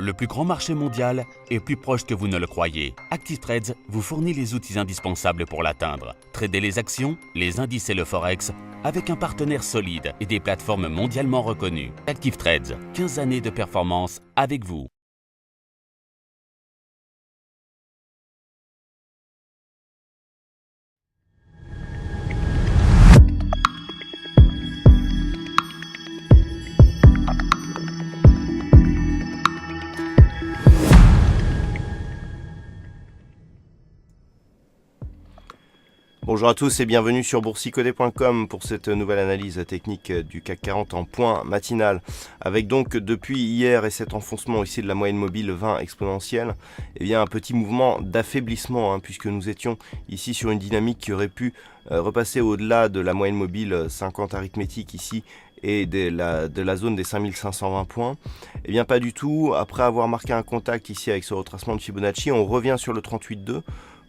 Le plus grand marché mondial est plus proche que vous ne le croyez. ActiveTrades vous fournit les outils indispensables pour l'atteindre. Tradez les actions, les indices et le forex avec un partenaire solide et des plateformes mondialement reconnues. ActiveTrades, 15 années de performance avec vous. Bonjour à tous et bienvenue sur boursicodet.com pour cette nouvelle analyse technique du CAC 40 en point matinal. Avec donc depuis hier et cet enfoncement ici de la moyenne mobile 20 exponentielle, un petit mouvement d'affaiblissement puisque nous étions ici sur une dynamique qui aurait pu repasser au-delà de la moyenne mobile 50 arithmétique ici et de la zone des 5520 points. Pas du tout. Après avoir marqué un contact ici avec ce retracement de Fibonacci, on revient sur le 38,2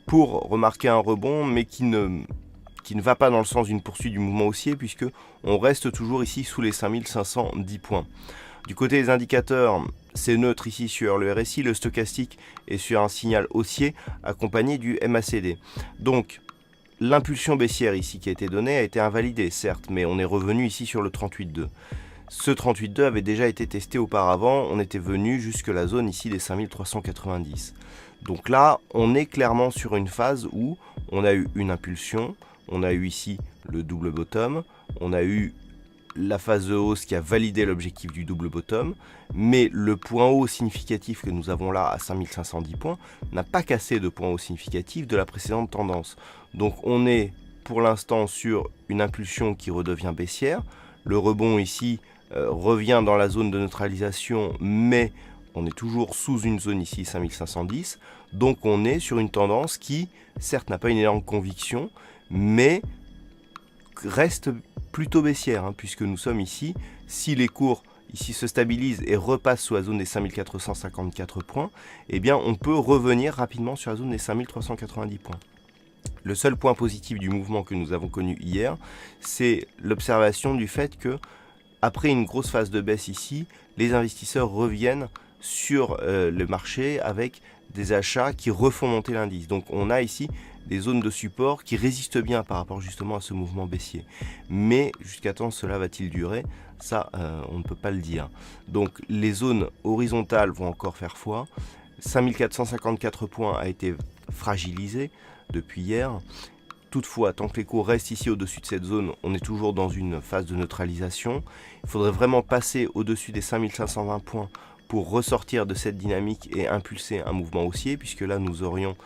pour remarquer un rebond, mais qui ne va pas dans le sens d'une poursuite du mouvement haussier, puisque on reste toujours ici sous les 5510 points. Du côté des indicateurs, c'est neutre ici sur le RSI, le stochastique est sur un signal haussier accompagné du MACD. Donc, l'impulsion baissière ici qui a été donnée a été invalidée, certes, mais on est revenu ici sur le 38,2. Ce 38,2 avait déjà été testé auparavant, on était venu jusque la zone ici des 5390. Donc là, on est clairement sur une phase où on a eu une impulsion, on a eu ici le double bottom, on a eu la phase de hausse qui a validé l'objectif du double bottom, mais le point haut significatif que nous avons là à 5510 points n'a pas cassé de point haut significatif de la précédente tendance. Donc on est pour l'instant sur une impulsion qui redevient baissière. Le rebond ici revient dans la zone de neutralisation, mais on est toujours sous une zone ici 5510, donc on est sur une tendance qui, certes, n'a pas une énorme conviction, mais reste plutôt baissière, puisque nous sommes ici, si les cours ici se stabilisent et repassent sous la zone des 5454 points, on peut revenir rapidement sur la zone des 5390 points. Le seul point positif du mouvement que nous avons connu hier, c'est l'observation du fait que, après une grosse phase de baisse ici, les investisseurs reviennent sur le marché avec des achats qui refont monter l'indice. Donc on a ici des zones de support qui résistent bien par rapport justement à ce mouvement baissier. Mais jusqu'à quand cela va-t-il durer? Ça, on ne peut pas le dire. Donc les zones horizontales vont encore faire foi. 5454 points a été fragilisé depuis hier. Toutefois, tant que les cours restent ici au-dessus de cette zone, on est toujours dans une phase de neutralisation. Il faudrait vraiment passer au-dessus des 5520 points pour ressortir de cette dynamique et impulser un mouvement haussier, puisque là nous aurions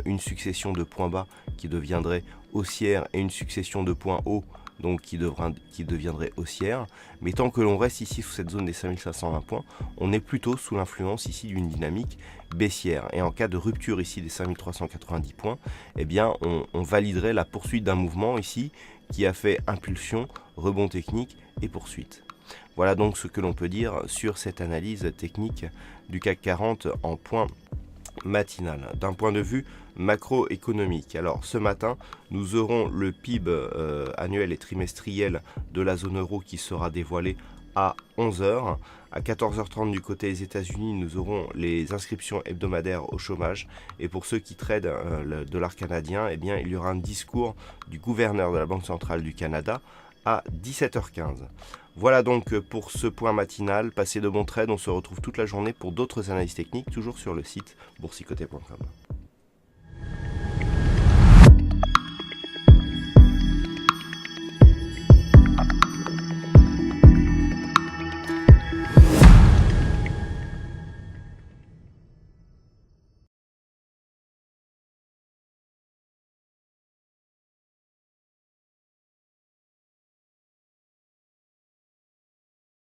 une succession de points bas qui deviendrait haussière et une succession de points hauts donc qui deviendrait haussière. Mais tant que l'on reste ici sous cette zone des 5520 points, on est plutôt sous l'influence ici d'une dynamique baissière. Et en cas de rupture ici des 5390 points, on validerait la poursuite d'un mouvement ici qui a fait impulsion, rebond technique et poursuite. Voilà donc ce que l'on peut dire sur cette analyse technique du CAC 40 en point matinal. D'un point de vue macroéconomique, alors ce matin, nous aurons le PIB annuel et trimestriel de la zone euro qui sera dévoilé à 11h. À 14h30 du côté des États-Unis, nous aurons les inscriptions hebdomadaires au chômage. Et pour ceux qui tradent le dollar canadien, il y aura un discours du gouverneur de la Banque centrale du Canada à 17h15. Voilà donc pour ce point matinal. Passez de bons trades. On se retrouve toute la journée pour d'autres analyses techniques, toujours sur le site boursicodet.com.